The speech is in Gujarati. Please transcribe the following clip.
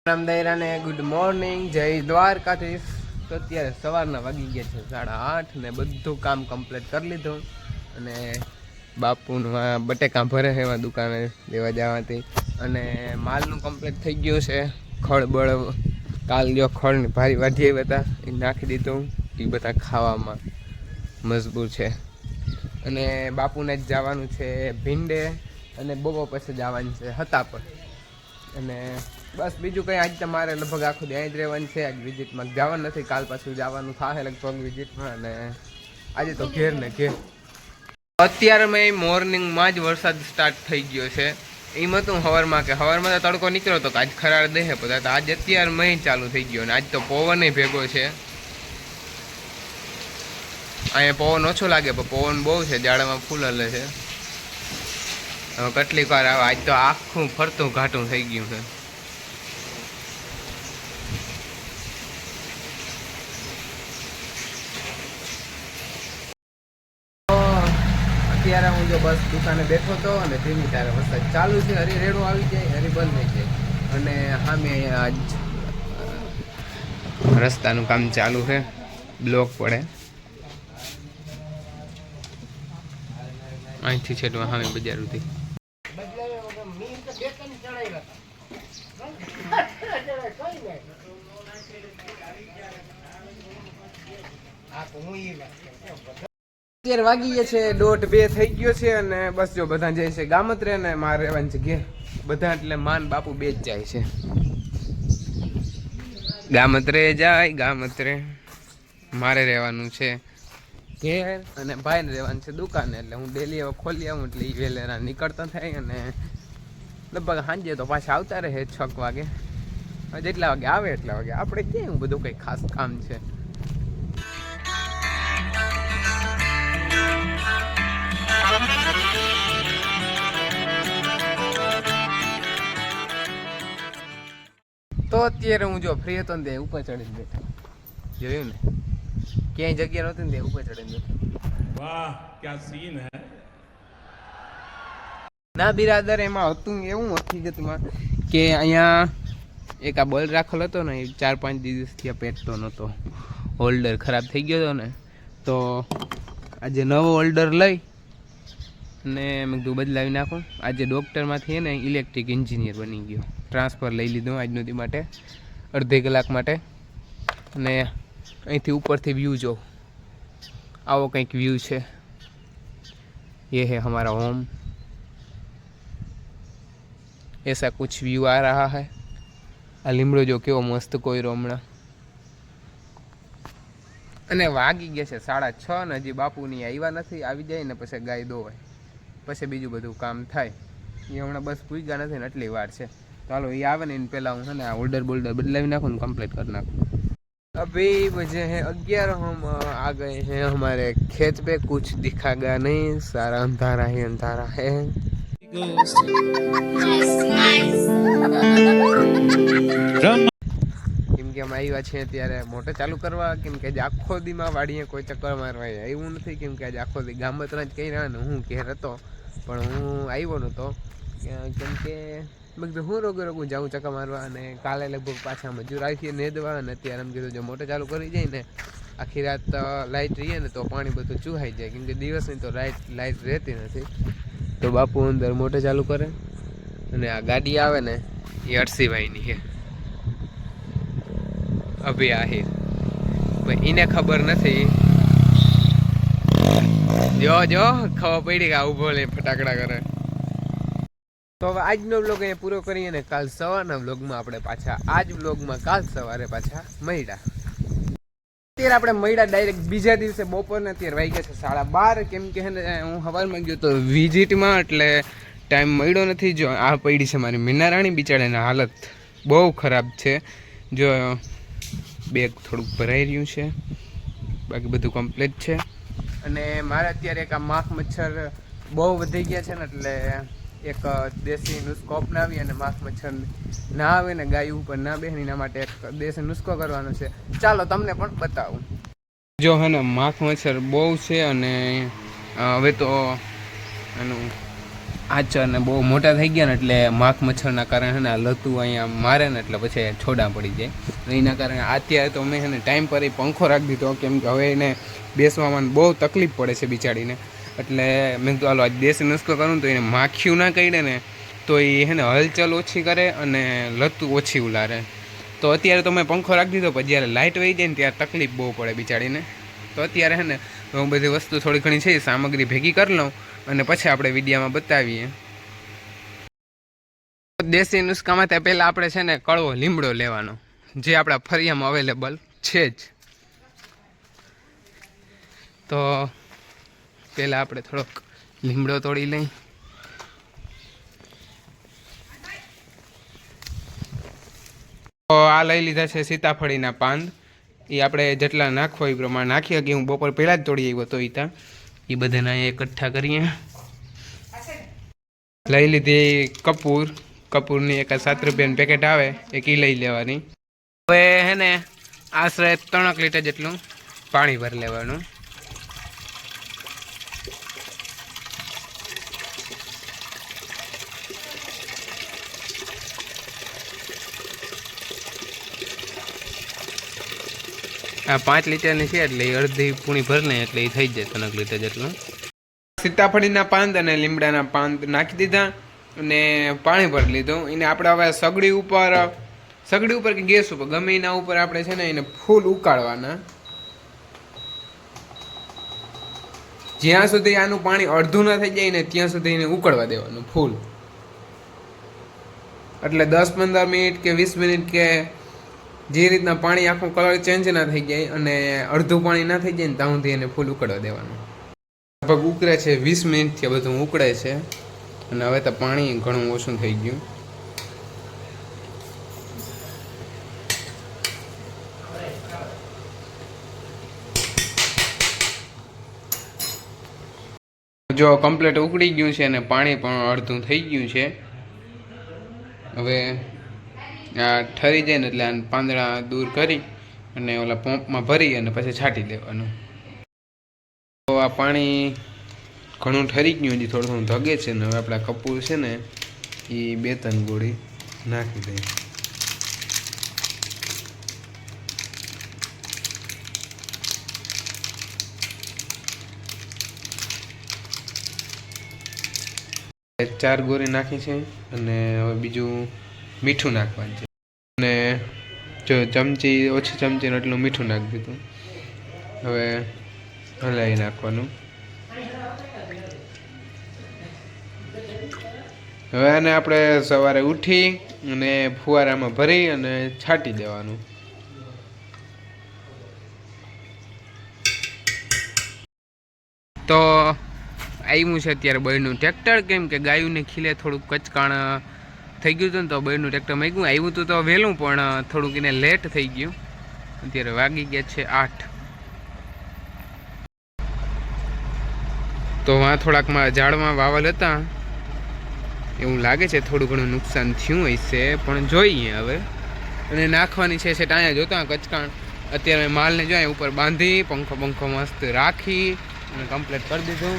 રામદૈરાને ગુડ મોર્નિંગ, જય દ્વારકાધીશ. તો અત્યારે સવારના વાગી ગયા છે 8:30 ને બધું કામ કમ્પ્લીટ કરી લીધું. અને બાપુનું આ બટેકા ભરે છે એમાં દુકાને લેવા જવાથી. અને માલનું કમ્પ્લીટ થઈ ગયું છે. ખળબળ કાલ જો ખળની ભારી વાઢી હતા એ નાખી દીધું. એ બધા ખાવામાં મજબૂર છે. અને બાપુને જ જવાનું છે ભીંડે અને બપોર પછી જવાનું છે હતા પર. અને બસ બીજું કંઈ આજ તમારે લગભગ આખું ત્યાં જ રહેવાનું છે. આજ વિઝિટમાં જવાનું નથી, કાલ પાછું જવાનું થાય લગભગ વિઝિટમાં. અને આજે તો ઘેર ને ઘેર. અત્યારે મેં મોર્નિંગમાં જ વરસાદ સ્ટાર્ટ થઈ ગયો છે. એમાં તો સવારમાં તો તડકો નીકળ્યો હતો કે આજ ખરાડ દેહે બધા, તો આજ અત્યારે મેં ચાલુ થઈ ગયો. અને આજ તો પવન ભેગો છે. અહીંયા પવન ઓછો લાગે પણ પવન બહુ છે, ઝાડામાં ફૂલ હલે છે. હવે કેટલીક વાર આવે. આજ તો આખું ફરતું ઘાટું થઈ ગયું છે. અત્યારે હું જો બસ દુકાને બેઠો હતો અને ધીમી તારે વરસાદ ચાલુ છે. હરી રેડો આવી જાય, હરી બંધ થઈ જાય. અને સામે આજ રસ્તાનું કામ ચાલુ છે, બ્લોક પડે અહીંથી છેટવા સામે બજાર સુધી. અત્યારે વાગી ગયા છે 1:30 થઈ ગયો છે. અને બસ જો બધા જાય છે ગામત્રે ને મારે રહેવાનું છે ઘેર. બધા એટલે માન બાપુ બે જ જાય છે ગામત્રે. ગામત્રે મારે રહેવાનું છે ઘેર અને ભાઈને રહેવાનું છે દુકાને. એટલે હું ડેલી હવે ખોલી આવું એટલે એ વહેલા નીકળતા થાય. અને લગભગ સાંજે તો પાછા આવતા રહે 6 વાગે. જેટલા વાગે આવે એટલા વાગે. આપણે ક્યાં બધું કંઈ ખાસ કામ છે. તો અત્યારે હું જો ફ્રી હતો ને તે ઉપર ચડીને બેઠો. જોયું ને, ક્યાંય જગ્યા નહોતી ને તે ઉપર ચડીને બેઠો. વાહ ક્યા સીન હે. ના બિરાદર, એમાં હતું એવું હકીકતમાં કે અહીંયા એક આ બોલ રાખેલો હતો ને, 4-5 દિવસથી પેટતો નહોતો. હોલ્ડર ખરાબ થઈ ગયો હતો ને, તો આજે નવો હોલ્ડર લઈ અને મેં કીધું બદલાવી નાખું. આજે ડૉક્ટરમાંથી ને ઇલેક્ટ્રિક એન્જિનિયર બની ગયો. ટ્રાન્સફર લઈ લીધું આજનો દી માટે, અડધી કલાક માટે. અને અહીંથી ઉપરથી વ્યૂ જો, આવો કંઈક વ્યૂ છે. ये है हमारा होम, ऐसा कुछ व्यू आ रहा है. આ લીમડો જો કેવો મસ્ત કોયરો હમણાં. અને વાગી ગયા છે 6:30 ને હજી બાપુની આવ્યા નથી. આવી જાય ને પછી ગાય દોવાય, પછી બીજું બધું કામ થાય. એ હમણાં બસ પૂગ્યા નથી ને એટલી વાર છે. ચાલો એ આવે ને એને પહેલાં હું છે ને આ હોલ્ડર બોલ્ડર બદલાવી નાખું ને કમ્પ્લીટ કરી નાખું. अभी बजे हैं 11, हम आ गए हैं हमारे खेत पे. कुछ दिखा गया नहीं, सारा अंधारा ही अंधारा है. કેમ કે અમે આવ્યા છીએ ત્યારે મોટર ચાલુ કરવા. કેમ કે આજે આખો દીમાં વાડીએ કોઈ ચક્કર મારવા આવ્યું નથી. કેમ કે આજે આખો દી ગામત્રા જ કહી રહ્યા ને હું ઘેર હતો પણ હું આવ્યો નહોતો. કેમ કે મેં કીધું હું રોગું જાઉં ચક્કર મારવા. અને કાલે લગભગ પાછા મજૂર આવીએ નેદવા. અને અત્યારે એમ કીધું જો મોટર ચાલુ કરી જાય ને આખી રાત લાઇટ રહીએ ને તો પાણી બધું ચૂહાઈ જાય. કેમ કે દિવસની તો લાઇટ રહેતી નથી. તો બાપુ અંદર મોટર ચાલુ કરે. અને આ ગાડી આવે ને એ અરસીભાઈની છે, અભી આહિર. એને ખબર નથી. જો ખબર પડી કે આ ઉભો લે ફટાકડા કરે. તો હવે આજનો વ્લોગ અહીંયા પૂરો કરીએ ને કાલ સવારના વ્લોગમાં આપણે પાછા આજ વ્લોગમાં કાલ સવારે પાછા મળ્યા. અત્યારે આપણે મળ્યા ડાયરેક્ટ બીજા દિવસે બપોરને. અત્યારે વાગ્યા છે 12:30. કેમ કે હું સવારમાં ગયો તો વિઝિટમાં એટલે ટાઈમ મળ્યો નથી. જો આ પડી છે મારી મીનારાણી, બિચારાની હાલત બહુ ખરાબ છે. જો બેગ થોડુંક ભરાઈ રહ્યું છે, બાકી બધું કમ્પ્લીટ છે. અને મારે અત્યારે એક આ માખ મચ્છર બહુ વધી ગયા છે ને, એટલે એક દેશી નુસ્ખો અપનાવી અને માખ મચ્છર ના આવે ને ગાય ઉપર ના બેસે એના માટે એક દેશી નુસ્ખો કરવાનો છે. ચાલો તમને પણ બતાવું. જો હે ને માખ મચ્છર બહુ છે. અને હવે તો એનું આચર ને બહુ મોટા થઈ ગયા ને એટલે માખ મચ્છરના કારણે છે ને આ લતું અહીંયા મારે ને એટલે પછી છોડા પડી જાય. એના કારણે અત્યારે તો મેં એને ટાઈમ પર પંખો રાખી દીધો, કેમ કે હવે એને બેસવામાં બહુ તકલીફ પડે છે બિચારીને. એટલે મેં તો હાલો આજ દેશી નુસ્ખો કરું તો એને માખીયું ના કરડે ને તો એ છે ને હલચલ ઓછી કરે અને લતું ઓછી ઉલારે. તો અત્યારે તો મેં પંખો રાખી દીધો, પણ જ્યારે લાઇટ વહી જાય ને ત્યારે તકલીફ બહુ પડે બિચારીને. તો અત્યારે છે ને હું બધી વસ્તુ થોડી ઘણી છે સામગ્રી ભેગી કરી લઉં અને પછી આપણે વિડીયામાં બતાવીએ. દેશી નુસ્ખામાં ત્યાં પહેલાં આપણે છે ને કડવો લીમડો લેવાનો, જે આપણા ફરિયામાં અવેલેબલ છે જ. તો પહેલાં આપણે થોડોક લીમડો તોડી લઈ. તો આ લઈ લીધા છે સીતાફળીના પાન. એ આપણે જેટલા નાખવો એ પ્રમાણે નાખીએ. કે હું બપોર પહેલાં જ તોડી આવ્યો તો એ બધાને અહીંયા એકઠા કરીએ. લઈ લીધી કપૂરની એક 7 રૂપિયાનું પેકેટ આવે એક લઈ લેવાની. હવે હે ને આશરે 3 લીટર જેટલું પાણી ભરી લેવાનું. આ 5 લીટરની છે એટલે અડધી પૂણી ભરી લે એટલે એ થઈ જાય 3 લીટર જેટલું. સીતાફળીના પાન અને લીમડાના પાન નાખી દીધા અને પાણી ભરી લીધું. એને આપણે હવે સગડી ઉપર કે ગેસ ઉપર ગમે એના ઉપર આપણે છે ને એને ફૂલ ઉકાળવાના. જ્યાં સુધી આનું પાણી અડધું ના થઈ જાય ને ત્યાં સુધી એને ઉકળવા દેવાનું ફૂલ. એટલે 10-15 મિનિટ કે 20 મિનિટ કે જે રીતના પાણી આખું કલર ચેન્જ ના થઈ જાય અને અડધું પાણી ના થઈ જાય ને ત્યાં સુધી એને ફૂલ ઉકળવા દેવાનું. લગભગ ઉકળે છે 20 મિનિટથી બધું ઉકળે છે અને હવે તો પાણી ઘણું ઓછું થઈ ગયું. જો કમ્પ્લીટ ઉકળી ગયું છે અને પાણી પણ અડધું થઈ ગયું છે. હવે આ ઠરી જાય ને એટલે આ પાંદડા દૂર કરી અને ઓલા પંપમાં ભરી અને પછી છાંટી દેવાનું. તો આ પાણી ઘણું ઠરી ગયું, હજી થોડું ધગે છે ને હવે આપણા કપૂર છે ને એ 2-3 ગોળી નાખી દઈએ. ચાર ગોળી નાખી છે અને હવે બીજું મીઠું નાખવાનું છે. અને જો ઓછી ચમચી એટલું મીઠું નાખી દીધું. હવે હલાવી નાખવાનું. હવે આને આપણે સવારે ઉઠી અને ફુવારામાં ભરી અને છાંટી દેવાનું. તો આવ્યું છે અત્યારે બળનું ટ્રેક્ટર, કેમ કે ગાયુંને ખીલે થોડુંક કચકાણ થઈ ગયું હતું ને તો બળનું ટ્રેક્ટર મૂક્યું. આવ્યું હતું તો વહેલું પણ થોડુંક એને લેટ થઈ ગયું. અત્યારે વાગી ગયા છે 8. તો વાં થોડાકમાં ઝાડમાં વાવલ હતા એવું લાગે છે, થોડું ઘણું નુકસાન થયું હશે પણ જોઈએ હવે. અને નાખવાની છે અહીંયા જોતા કચકાણ. અત્યારે માલને જો ઉપર બાંધી પંખો મસ્ત રાખી અને કમ્પ્લીટ કરી દીધું.